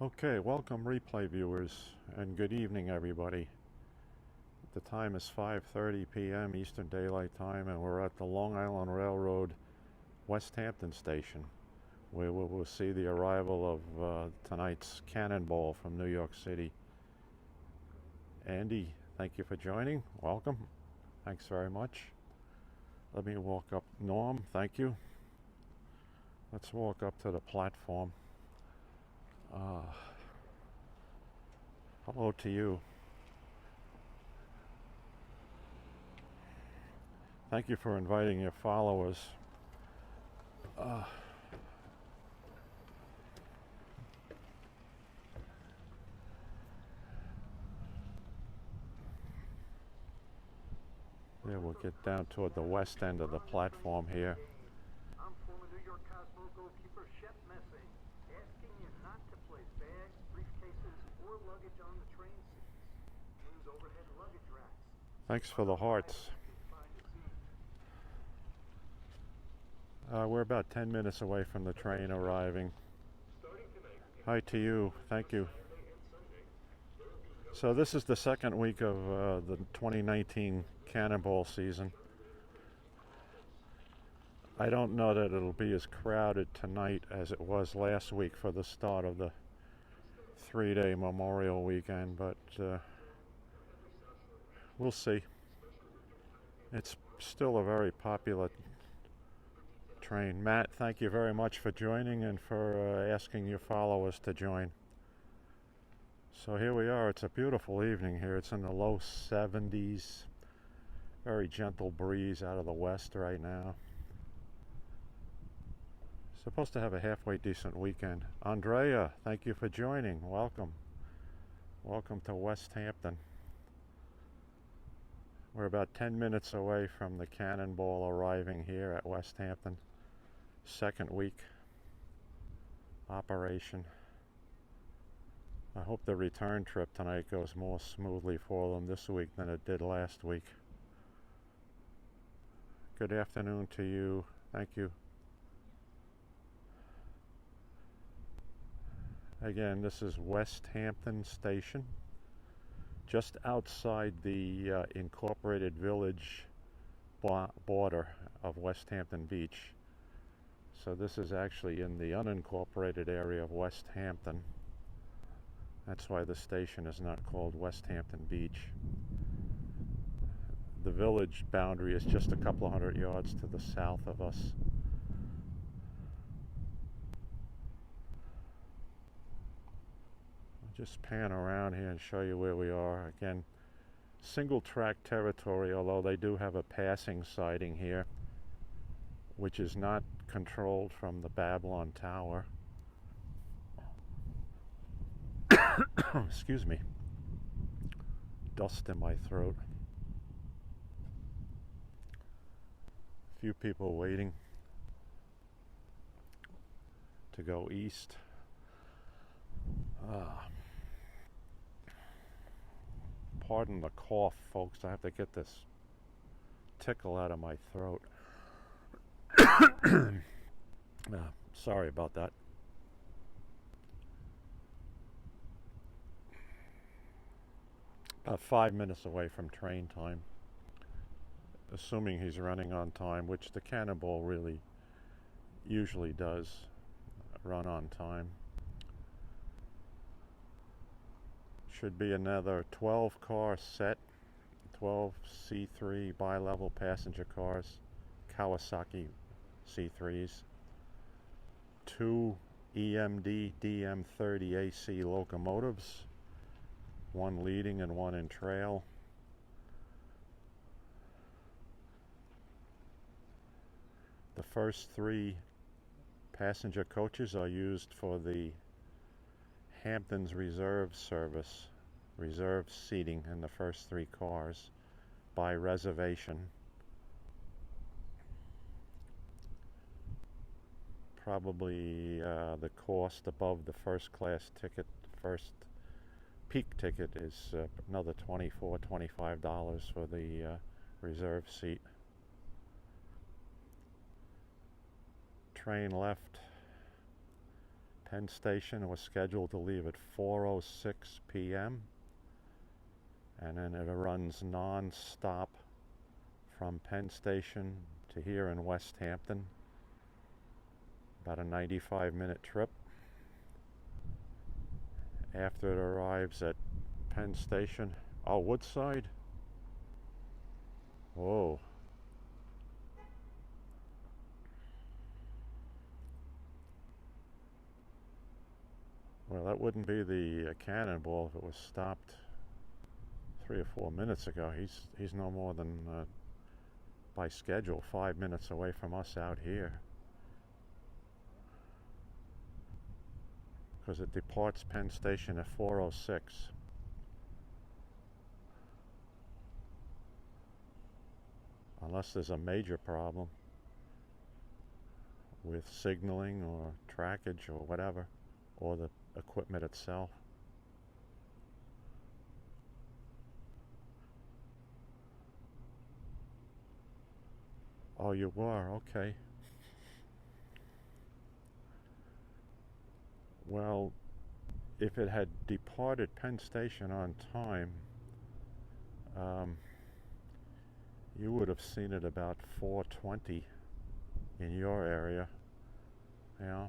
Okay, welcome replay viewers, and good evening everybody. The time is 5:30 p.m. Eastern Daylight Time, and we're at the Long Island Railroad Westhampton station, where we will see the arrival of tonight's Cannonball from New York City. Andy, thank you for joining. Welcome. Thanks very much. Let me walk up. Norm, thank you. Let's walk up to the platform. Hello to you. Thank you for inviting your followers. Yeah, we'll get down toward the west end of the platform here. I'm former New York Cosmo goalkeeper Shep Messing, asking you not to place bags, briefcases, or luggage on the train seats. Use overhead luggage racks. Thanks for the hearts. We're about 10 minutes away from the train arriving. Hi to you. Thank you. So this is the second week of the 2019 Cannonball season. I don't know that it'll be as crowded tonight as it was last week for the start of the 3-day Memorial Weekend, but we'll see. It's still a very popular train. Matt, thank you very much for joining and for asking your followers to join. So here we are. It's a beautiful evening here. It's in the low 70s. Very gentle breeze out of the west right now. Supposed to have a halfway decent weekend. Andrea, thank you for joining. Welcome. Welcome to Westhampton. We're about 10 minutes away from the Cannonball arriving here at Westhampton. Second week operation. I hope the return trip tonight goes more smoothly for them this week than it did last week. Good afternoon to you. Thank you. Again, this is Westhampton Station, just outside the incorporated village border of Westhampton Beach. So this is actually in the unincorporated area of Westhampton. That's why the station is not called Westhampton Beach. The village boundary is just a couple of hundred yards to the south of us. I'll just pan around here and show you where we are. Again, single track territory, although they do have a passing siding here, which is not controlled from the Babylon Tower. Excuse me. Dust in my throat. A few people waiting to go east. Pardon the cough, folks. I have to get this tickle out of my throat. Sorry about that. About 5 minutes away from train time, assuming he's running on time, which the Cannonball really usually does run on time. Should be another 12 car set, 12 C3 Bilevel passenger cars, Kawasaki C3s, 2 EMD DM30AC locomotives, one leading and one in trail. The first 3 passenger coaches are used for the Hampton's reserve service, reserve seating in the first 3 cars by reservation. Probably the cost above the first class ticket, first peak ticket, is another $24, $25 for the reserve seat. Train left Penn Station was scheduled to leave at 4:06 p.m. and then it runs non-stop from Penn Station to here in Westhampton. About a 95-minute trip. After it arrives at Penn Station, oh, Woodside? Whoa. Well, that wouldn't be the Cannonball if it was stopped 3 or 4 minutes ago. He's no more than, by schedule, 5 minutes away from us out here. Because it departs Penn Station at 4:06. Unless there's a major problem with signaling or trackage or whatever, or the equipment itself. Oh, you were? Okay. Well, if it had departed Penn Station on time, you would have seen it about 4:20 in your area. Yeah.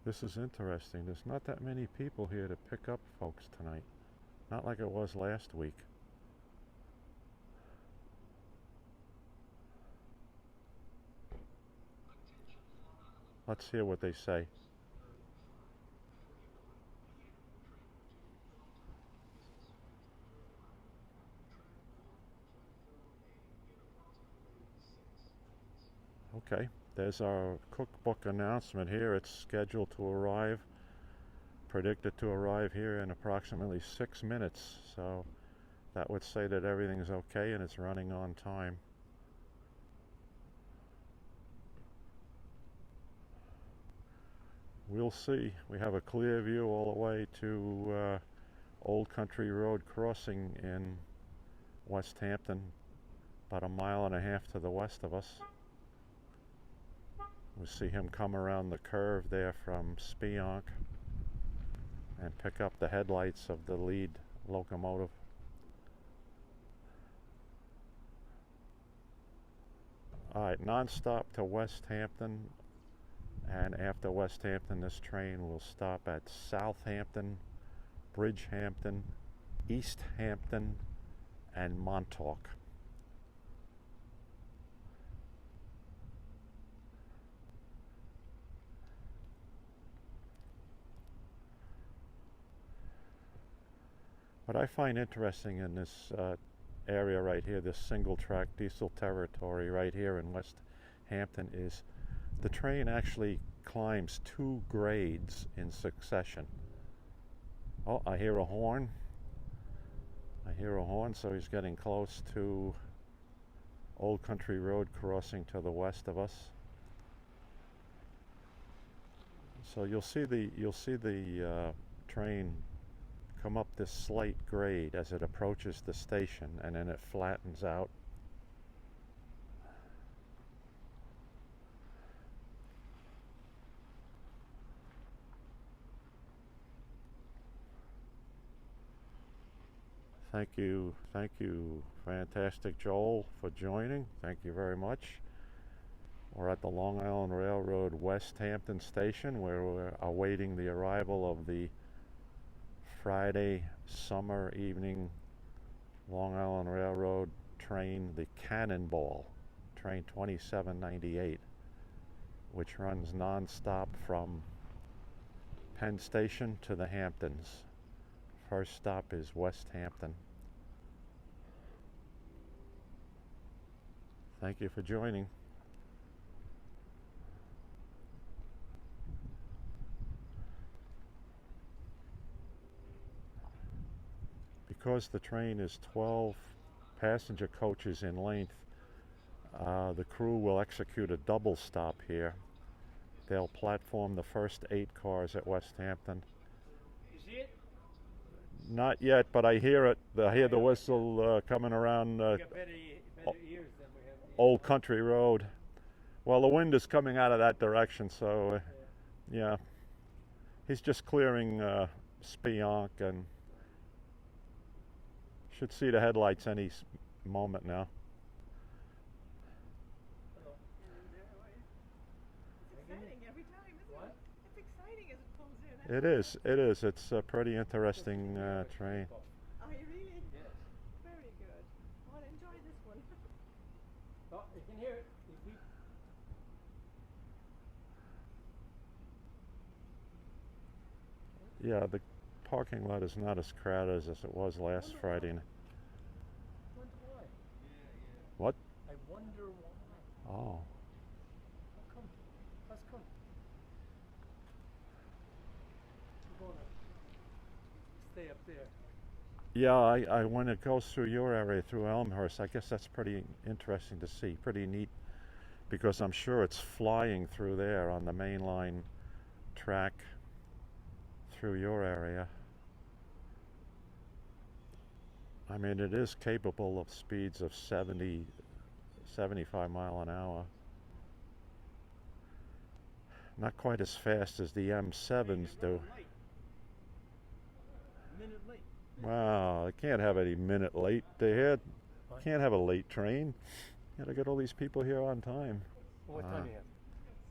This is interesting. There's not that many people here to pick up folks tonight. Not like it was last week. Let's hear what they say. Okay, there's our cookbook announcement here. It's scheduled to arrive, predicted to arrive here in approximately 6 minutes. So that would say that everything's okay and it's running on time. We'll see. We have a clear view all the way to Old Country Road crossing in Westhampton, about 1.5 miles to the west of us. We see him come around the curve there from Spionk and pick up the headlights of the lead locomotive. Alright, non-stop to Westhampton, and after Westhampton this train will stop at Southampton, Bridgehampton, East Hampton, and Montauk. What I find interesting in this area right here, this single track diesel territory right here in Westhampton, is the train actually climbs 2 grades in succession. Oh, I hear a horn. I hear a horn, so he's getting close to Old Country Road crossing to the west of us. So you'll see the train come up this slight grade as it approaches the station, and then it flattens out. Thank you, fantastic Joel, for joining. Thank you very much. We're at the Long Island Railroad Westhampton station, where we're awaiting the arrival of the Friday summer evening Long Island Railroad train, the Cannonball, train 2798, which runs non-stop from Penn Station to the Hamptons. First stop is Westhampton. Thank you for joining. Because the train is 12 passenger coaches in length, The crew will execute a double stop here. They'll platform the first 8 cars at Westhampton. You see it? Not yet, but I hear it. I hear the whistle coming around We got better ears than we have. Old Country Road. Well, the wind is coming out of that direction, so yeah. He's just clearing Spionk and should see the headlights any moment now. It's exciting every time, isn't What? it? It's exciting as it pulls in. It is. It is. It's a pretty interesting train. Are you really? Yes. Very good. I want to enjoy this one. Oh, you can hear it. Yeah, the parking lot is not as crowded as it was last Friday. Wonder why? What? I wonder why. Oh. How come? Let's come. We're gonna stay up there. Yeah, when it goes through your area, through Elmhurst, I guess that's pretty interesting to see. Pretty neat, because I'm sure it's flying through there on the main line track through your area. I mean, it is capable of speeds of 70, 75 mile an hour. Not quite as fast as the M7s do. Late. A minute late. Wow, they can't have any minute late. Can't have a late train. You gotta get all these people here on time. What time do you have?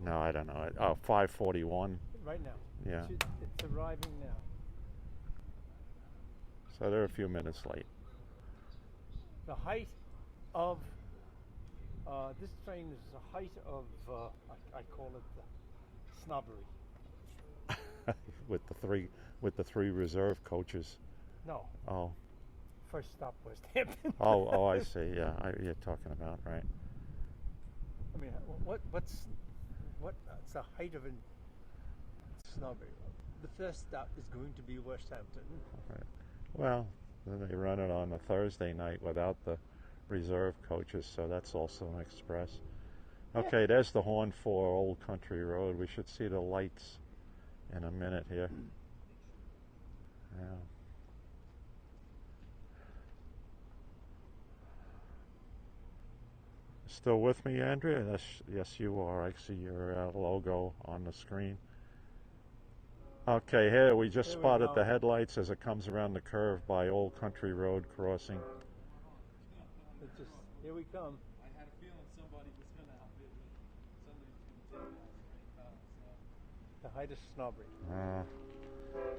No, I don't know. Oh, 5:41. Right now. Yeah. It's arriving now. So they're a few minutes late. The height of this train is the height of I call it snobbery. with the three reserve coaches. No. Oh. First stop Westhampton. Oh, I see. Yeah, you're talking about, right. I mean, what's the height of snobbery? The first stop is going to be Westhampton. Right. Well, then they run it on a Thursday night without the reserve coaches, so that's also an express. Okay, Yeah. There's the horn for Old Country Road. We should see the lights in a minute here. Yeah. Still with me, Andrea? Yes, you are. I see your logo on the screen. Okay, here we just Here we spotted go. the headlights as it comes around the curve by Old Country Road crossing. Here we come. I had a feeling somebody was going to outbid me. Somebody's going to take that straight up. The height of snobbery. Uh,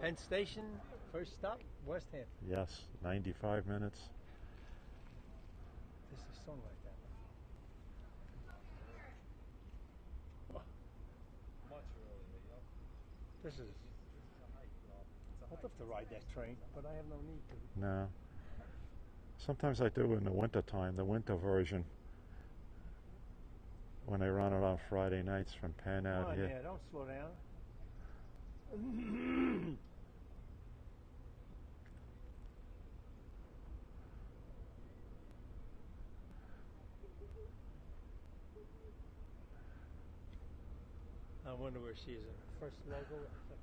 Penn Station, first stop, Westhampton. yes, 95 minutes. This is a song like that. Much earlier, yep. This is. I'd love to ride that train, but I have no need to. No. Sometimes I do in the winter time, the winter version, when they run it on Friday nights from Penn out Come on, here. yeah, don't slow down. I wonder where she is. First logo or second?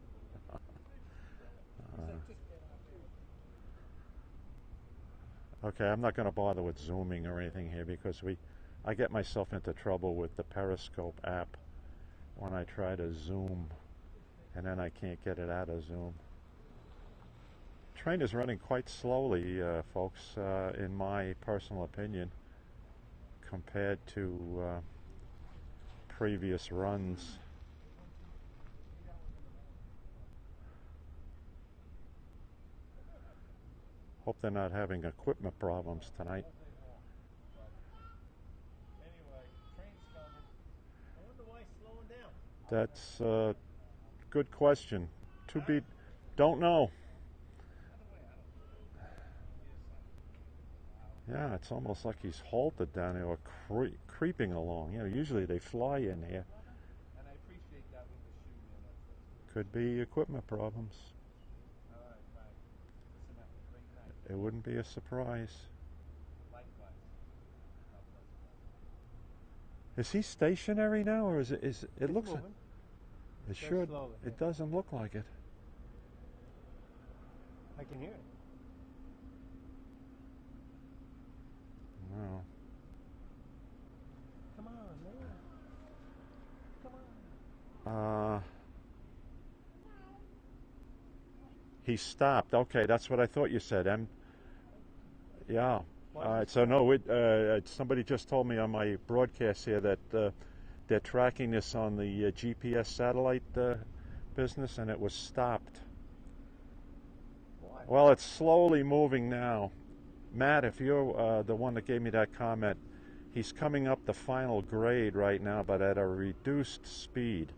Okay, I'm not going to bother with zooming or anything here because I get myself into trouble with the Periscope app when I try to zoom and then I can't get it out of zoom. Train is running quite slowly, folks, in my personal opinion, compared to previous runs. Hope they're not having equipment problems tonight. Anyway, train's coming. I wonder why it's slowing down. That's a good question. Don't know. Yeah, it's almost like he's halted down there or creeping along. You know, usually they fly in here. And I appreciate that with the shoe, man. Could be equipment problems. All right, bye. Listen, have a great night. It wouldn't be a surprise. Likewise. God bless you. Is he stationary now, or is it? It It's looks. moving. It Very should. slowly, It yeah. doesn't look like it. I can hear it. No. Come on, man. Come on. He stopped. Okay, that's what I thought you said. Yeah. Why All is right. So no, somebody just told me on my broadcast here that they're tracking this on the GPS satellite business, and it was stopped. Why? Well, it's slowly moving now. Matt, if you're the one that gave me that comment, he's coming up the final grade right now, but at a reduced speed.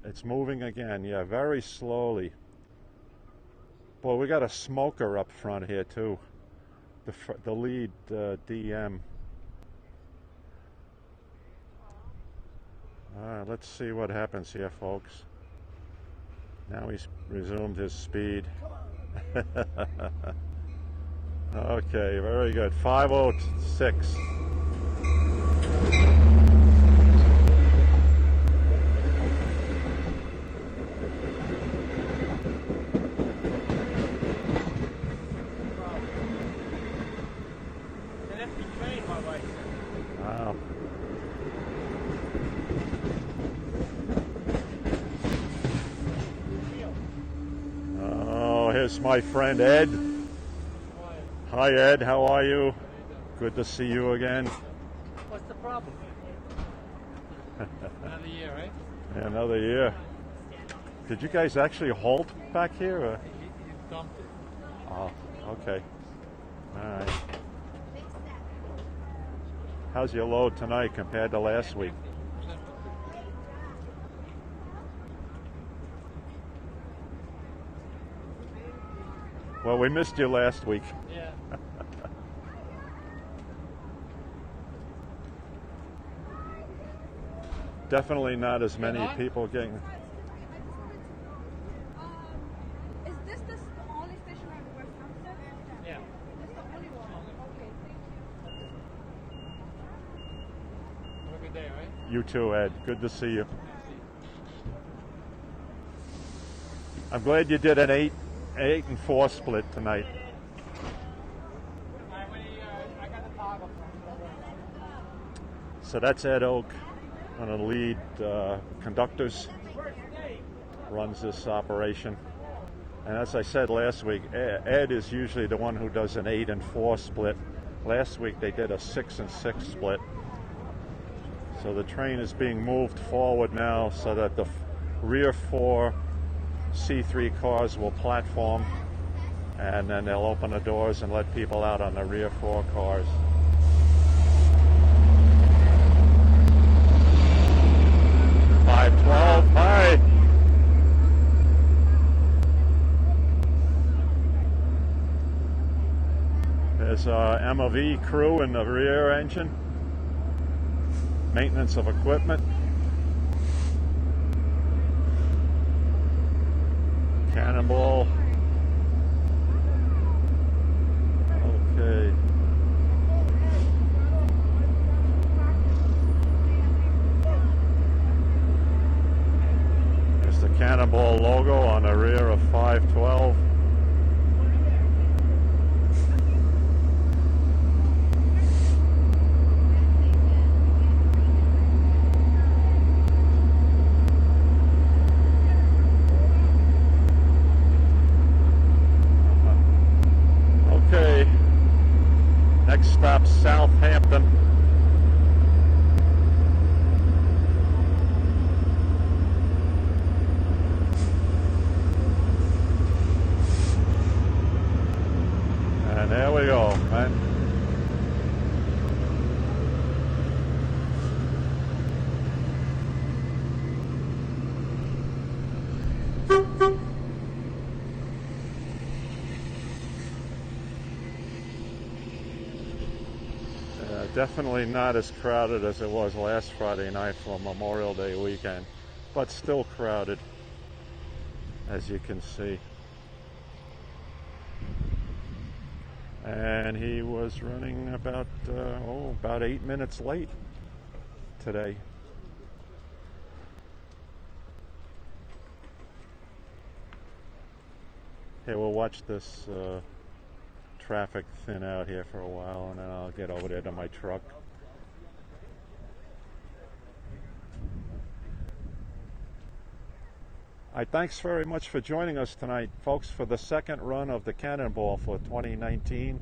It's moving again, yeah, very slowly. Boy, we got a smoker up front here too. The lead DM. All right, let's see what happens here, folks. Now he's resumed his speed. Okay, very good. 5:06. An empty train, my wife said. Wow. Oh, here's my friend Ed. Hi, Ed. How are you? Good to see you again. What's the problem? Another year, right? Yeah, another year. Did you guys actually halt back here? Or? He dumped it. Oh, okay. All right. How's your load tonight compared to last week? Well, we missed you last week. Yeah. Definitely not as many on? people getting. Is this the only station on Westhampton? Yeah. This is the only one. Okay, thank you. Have a good day, right? You too, Ed. Good to see you. I'm glad you did an 8 and 4 split tonight. I got the toggle. So that's Ed Oak, one of the lead conductors, runs this operation. And as I said last week, Ed is usually the one who does an 8 and 4 split. Last week they did a 6 and 6 split. So the train is being moved forward now so that the rear 4 C3 cars will platform, and then they'll open the doors and let people out on the rear 4 cars. Hi. There's MOV crew in the rear engine. Maintenance of equipment. Cannonball. Okay. There's the Cannonball logo on the rear of 512. Okay, next stop, Southampton. And there we go, right? Definitely not as crowded as it was last Friday night for Memorial Day weekend, but still crowded, as you can see. And he was running about 8 minutes late today. Here, we'll watch this traffic thin out here for a while, and then I'll get over there to my truck. Thanks very much for joining us tonight, folks, for the second run of the Cannonball for 2019.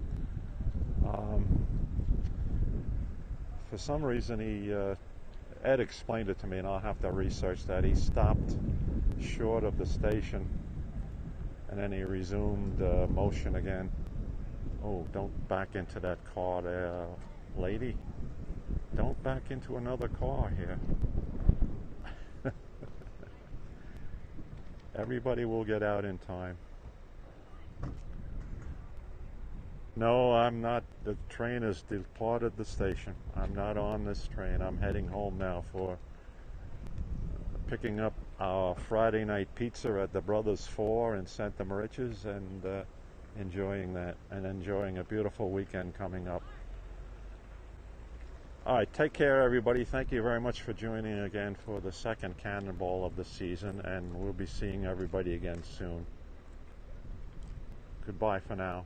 For some reason, Ed explained it to me, and I'll have to research that. He stopped short of the station, and then he resumed motion again. Oh, don't back into that car there, lady. Don't back into another car here. Everybody will get out in time. No, I'm not. The train has departed the station. I'm not on this train. I'm heading home now for picking up our Friday night pizza at the Brothers Four in Santa Mariches and enjoying that and enjoying a beautiful weekend coming up. All right, take care, everybody. Thank you very much for joining again for the second Cannonball of the season, and we'll be seeing everybody again soon. Goodbye for now.